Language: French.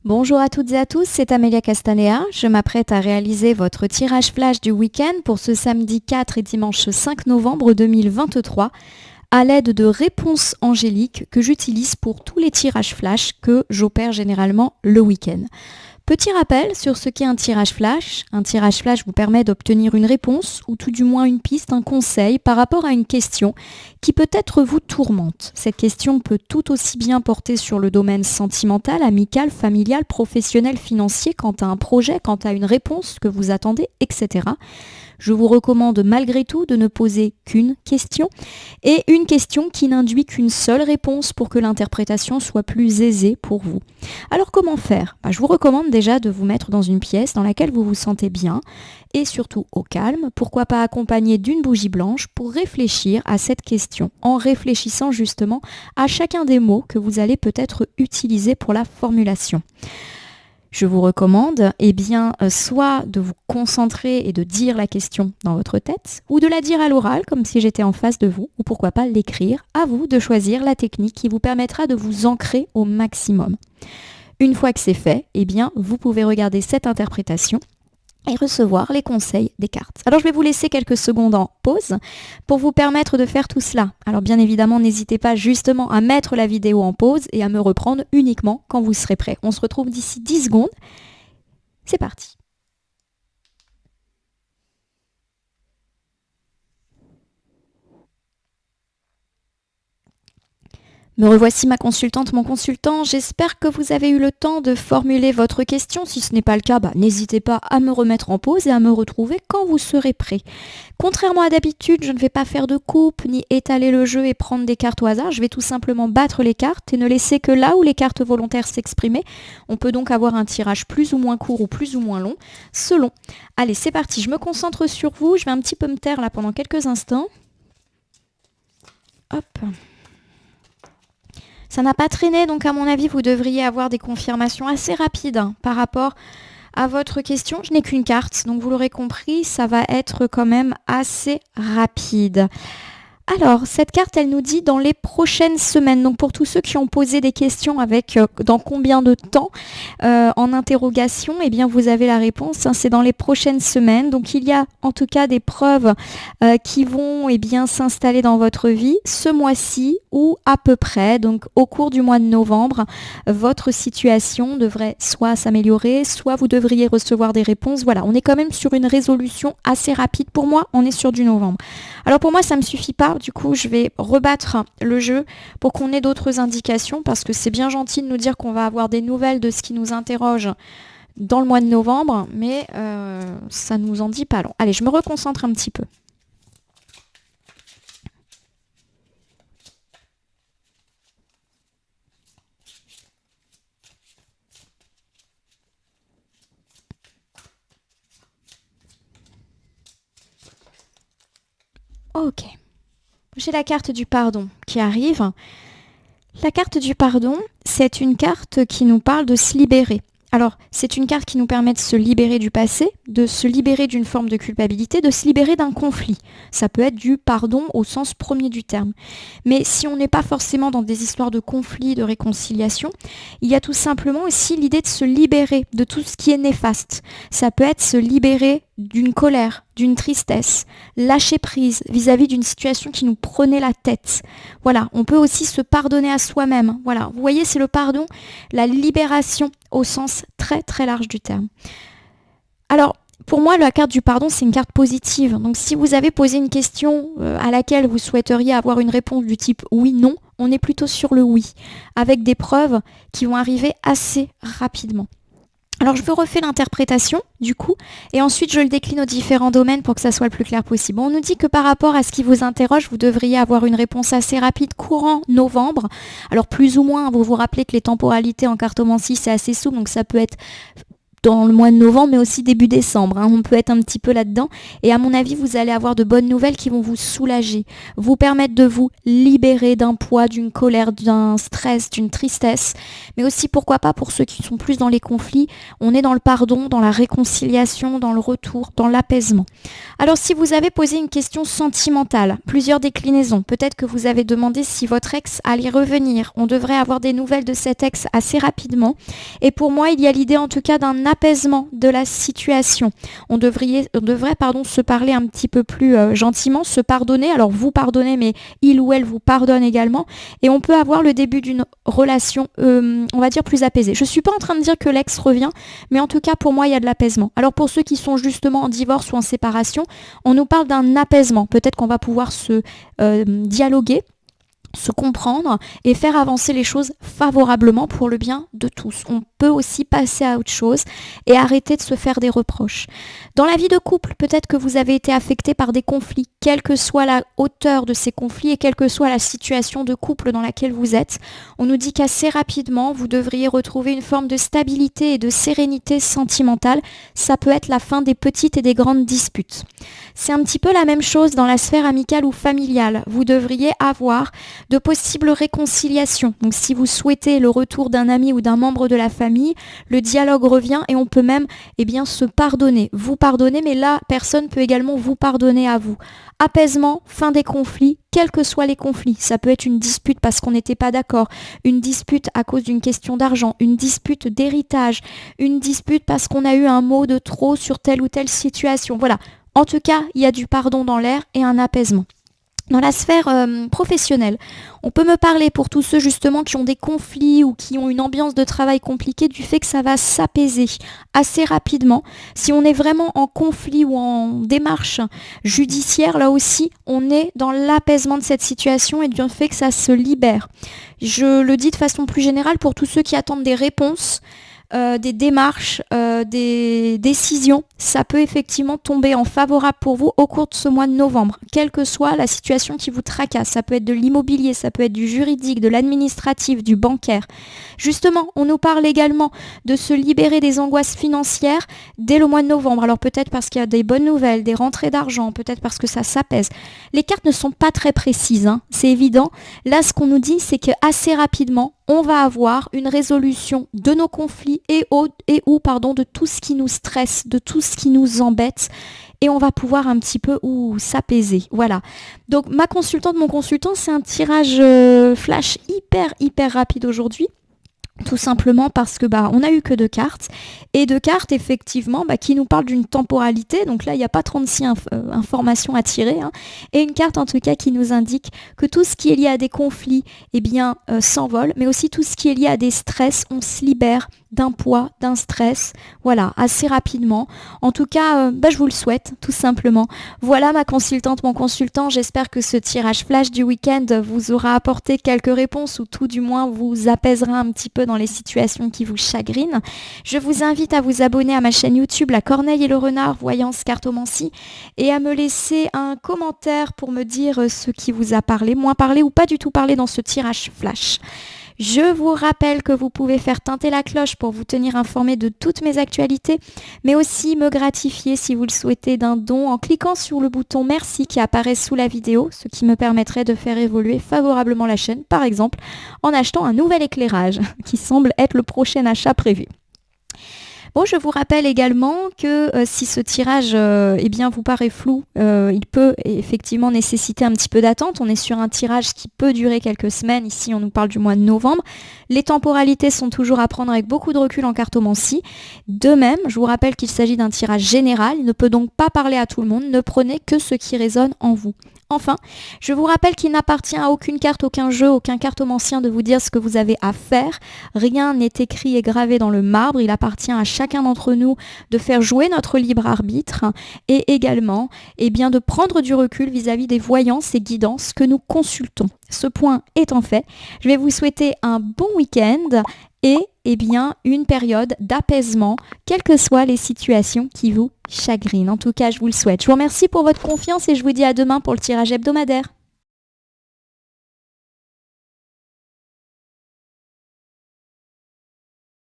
Bonjour à toutes et à tous, c'est Amélia Castanea. Je m'apprête à réaliser votre tirage flash du week-end pour ce samedi 4 et dimanche 5 novembre 2023 à l'aide de réponses angéliques que j'utilise pour tous les tirages flash que j'opère généralement le week-end. Petit rappel sur ce qu'est un tirage flash. Un tirage flash vous permet d'obtenir une réponse ou tout du moins une piste, un conseil par rapport à une question qui peut-être vous tourmente. Cette question peut tout aussi bien porter sur le domaine sentimental, amical, familial, professionnel, financier, quant à un projet, quant à une réponse que vous attendez, etc. Je vous recommande malgré tout de ne poser qu'une question et une question qui n'induit qu'une seule réponse pour que l'interprétation soit plus aisée pour vous. Alors comment faire ? Je vous recommande déjà de vous mettre dans une pièce dans laquelle vous vous sentez bien et surtout au calme, pourquoi pas accompagné d'une bougie blanche pour réfléchir à cette question en réfléchissant justement à chacun des mots que vous allez peut-être utiliser pour la formulation. Je vous recommande soit de vous concentrer et de dire la question dans votre tête, ou de la dire à l'oral comme si j'étais en face de vous, ou pourquoi pas l'écrire. À vous de choisir la technique qui vous permettra de vous ancrer au maximum. Une fois que c'est fait, vous pouvez regarder cette interprétation et recevoir les conseils des cartes. Alors je vais vous laisser quelques secondes en pause pour vous permettre de faire tout cela. Alors bien évidemment, n'hésitez pas justement à mettre la vidéo en pause et à me reprendre uniquement quand vous serez prêt. On se retrouve d'ici 10 secondes. C'est parti. Me revoici ma consultante, mon consultant. J'espère que vous avez eu le temps de formuler votre question. Si ce n'est pas le cas, n'hésitez pas à me remettre en pause et à me retrouver quand vous serez prêt. Contrairement à d'habitude, je ne vais pas faire de coupe ni étaler le jeu et prendre des cartes au hasard. Je vais tout simplement battre les cartes et ne laisser que là où les cartes volontaires s'exprimer. On peut donc avoir un tirage plus ou moins court ou plus ou moins long, selon. Allez, c'est parti. Je me concentre sur vous. Je vais un petit peu me taire là pendant quelques instants. Hop. Ça n'a pas traîné, donc à mon avis, vous devriez avoir des confirmations assez rapides par rapport à votre question. Je n'ai qu'une carte, donc vous l'aurez compris, ça va être quand même assez rapide. Alors, cette carte, elle nous dit dans les prochaines semaines. Donc, pour tous ceux qui ont posé des questions avec dans combien de temps en interrogation, vous avez la réponse. C'est dans les prochaines semaines. Donc, il y a en tout cas des preuves qui vont s'installer dans votre vie ce mois-ci ou à peu près. Donc, au cours du mois de novembre, votre situation devrait soit s'améliorer, soit vous devriez recevoir des réponses. Voilà, on est quand même sur une résolution assez rapide. Pour moi, on est sur du novembre. Alors, pour moi, ça ne me suffit pas. Du coup, je vais rebattre le jeu pour qu'on ait d'autres indications parce que c'est bien gentil de nous dire qu'on va avoir des nouvelles de ce qui nous interroge dans le mois de novembre, mais ça ne nous en dit pas long. Allez, je me reconcentre un petit peu. Ok. J'ai la carte du pardon qui arrive. La carte du pardon, c'est une carte qui nous parle de se libérer. Alors, c'est une carte qui nous permet de se libérer du passé, de se libérer d'une forme de culpabilité, de se libérer d'un conflit. Ça peut être du pardon au sens premier du terme. Mais si on n'est pas forcément dans des histoires de conflit, de réconciliation, il y a tout simplement aussi l'idée de se libérer de tout ce qui est néfaste. Ça peut être se libérer d'une colère, d'une tristesse, lâcher prise vis-à-vis d'une situation qui nous prenait la tête. Voilà, on peut aussi se pardonner à soi-même. Voilà, vous voyez, c'est le pardon, la libération au sens très très large du terme. Alors, pour moi, la carte du pardon, c'est une carte positive. Donc, si vous avez posé une question à laquelle vous souhaiteriez avoir une réponse du type oui, non, on est plutôt sur le oui, avec des preuves qui vont arriver assez rapidement. Alors, je veux refaire l'interprétation, du coup, et ensuite, je le décline aux différents domaines pour que ça soit le plus clair possible. On nous dit que par rapport à ce qui vous interroge, vous devriez avoir une réponse assez rapide courant novembre. Alors, plus ou moins, vous vous rappelez que les temporalités en cartomancie, c'est assez souple, donc ça peut être dans le mois de novembre, mais aussi début décembre, hein. On peut être un petit peu là-dedans. Et à mon avis, vous allez avoir de bonnes nouvelles qui vont vous soulager, vous permettre de vous libérer d'un poids, d'une colère, d'un stress, d'une tristesse. Mais aussi, pourquoi pas, pour ceux qui sont plus dans les conflits, on est dans le pardon, dans la réconciliation, dans le retour, dans l'apaisement. Alors, si vous avez posé une question sentimentale, plusieurs déclinaisons, peut-être que vous avez demandé si votre ex allait revenir. On devrait avoir des nouvelles de cet ex assez rapidement. Et pour moi, il y a l'idée en tout cas d'un apaisement de la situation. On devrait se parler un petit peu plus gentiment, se pardonner. Alors vous pardonnez, mais il ou elle vous pardonne également. Et on peut avoir le début d'une relation, on va dire, plus apaisée. Je ne suis pas en train de dire que l'ex revient, mais en tout cas, pour moi, il y a de l'apaisement. Alors pour ceux qui sont justement en divorce ou en séparation, on nous parle d'un apaisement. Peut-être qu'on va pouvoir se dialoguer, se comprendre et faire avancer les choses favorablement pour le bien de tous. On peut aussi passer à autre chose et arrêter de se faire des reproches. Dans la vie de couple, peut-être que vous avez été affecté par des conflits, quelle que soit la hauteur de ces conflits et quelle que soit la situation de couple dans laquelle vous êtes. On nous dit qu'assez rapidement, vous devriez retrouver une forme de stabilité et de sérénité sentimentale. Ça peut être la fin des petites et des grandes disputes. C'est un petit peu la même chose dans la sphère amicale ou familiale. Vous devriez avoir de possibles réconciliations. Donc si vous souhaitez le retour d'un ami ou d'un membre de la famille, le dialogue revient et on peut même se pardonner. Vous pardonnez, mais la personne peut également vous pardonner à vous. Apaisement, fin des conflits, quels que soient les conflits. Ça peut être une dispute parce qu'on n'était pas d'accord, une dispute à cause d'une question d'argent, une dispute d'héritage, une dispute parce qu'on a eu un mot de trop sur telle ou telle situation. Voilà. En tout cas, il y a du pardon dans l'air et un apaisement. Dans la sphère professionnelle, on peut me parler pour tous ceux justement qui ont des conflits ou qui ont une ambiance de travail compliquée du fait que ça va s'apaiser assez rapidement. Si on est vraiment en conflit ou en démarche judiciaire, là aussi, on est dans l'apaisement de cette situation et du fait que ça se libère. Je le dis de façon plus générale pour tous ceux qui attendent des réponses, des démarches, des décisions, ça peut effectivement tomber en favorable pour vous au cours de ce mois de novembre, quelle que soit la situation qui vous tracasse. Ça peut être de l'immobilier, ça peut être du juridique, de l'administratif, du bancaire. Justement, on nous parle également de se libérer des angoisses financières dès le mois de novembre. Alors peut-être parce qu'il y a des bonnes nouvelles, des rentrées d'argent, peut-être parce que ça s'apaise. Les cartes ne sont pas très précises, hein, c'est évident. Là, ce qu'on nous dit, c'est que assez rapidement, on va avoir une résolution de nos conflits de tout ce qui nous stresse, de tout ce qui nous embête, et on va pouvoir un petit peu s'apaiser. Voilà. Donc ma consultante, mon consultant, c'est un tirage flash hyper rapide aujourd'hui. Tout simplement parce que on a eu que 2 cartes et 2 cartes effectivement qui nous parlent d'une temporalité, donc là il n'y a pas 36 informations à tirer, hein, et une carte en tout cas qui nous indique que tout ce qui est lié à des conflits s'envole, mais aussi tout ce qui est lié à des stress, on se libère d'un poids, d'un stress, voilà, assez rapidement. En tout cas, je vous le souhaite, tout simplement. Voilà ma consultante, mon consultant, j'espère que ce tirage flash du week-end vous aura apporté quelques réponses ou tout du moins vous apaisera un petit peu dans les situations qui vous chagrinent. Je vous invite à vous abonner à ma chaîne YouTube, La Corneille et le Renard, Voyance Cartomancie, et à me laisser un commentaire pour me dire ce qui vous a parlé, moins parlé ou pas du tout parlé dans ce tirage flash. Je vous rappelle que vous pouvez faire teinter la cloche pour vous tenir informé de toutes mes actualités, mais aussi me gratifier si vous le souhaitez d'un don en cliquant sur le bouton merci qui apparaît sous la vidéo, ce qui me permettrait de faire évoluer favorablement la chaîne, par exemple en achetant un nouvel éclairage qui semble être le prochain achat prévu. Bon, je vous rappelle également que si ce tirage vous paraît flou, il peut effectivement nécessiter un petit peu d'attente. On est sur un tirage qui peut durer quelques semaines. Ici, on nous parle du mois de novembre. Les temporalités sont toujours à prendre avec beaucoup de recul en cartomancie. De même, je vous rappelle qu'il s'agit d'un tirage général. Il ne peut donc pas parler à tout le monde. Ne prenez que ce qui résonne en vous. Enfin, je vous rappelle qu'il n'appartient à aucune carte, aucun jeu, aucun cartomancien de vous dire ce que vous avez à faire. Rien n'est écrit et gravé dans le marbre. Il appartient à chacun d'entre nous de faire jouer notre libre arbitre et également de prendre du recul vis-à-vis des voyances et guidances que nous consultons. Ce point étant fait, je vais vous souhaiter un bon week-end et une période d'apaisement, quelles que soient les situations qui vous chagrinent. En tout cas, je vous le souhaite. Je vous remercie pour votre confiance et je vous dis à demain pour le tirage hebdomadaire.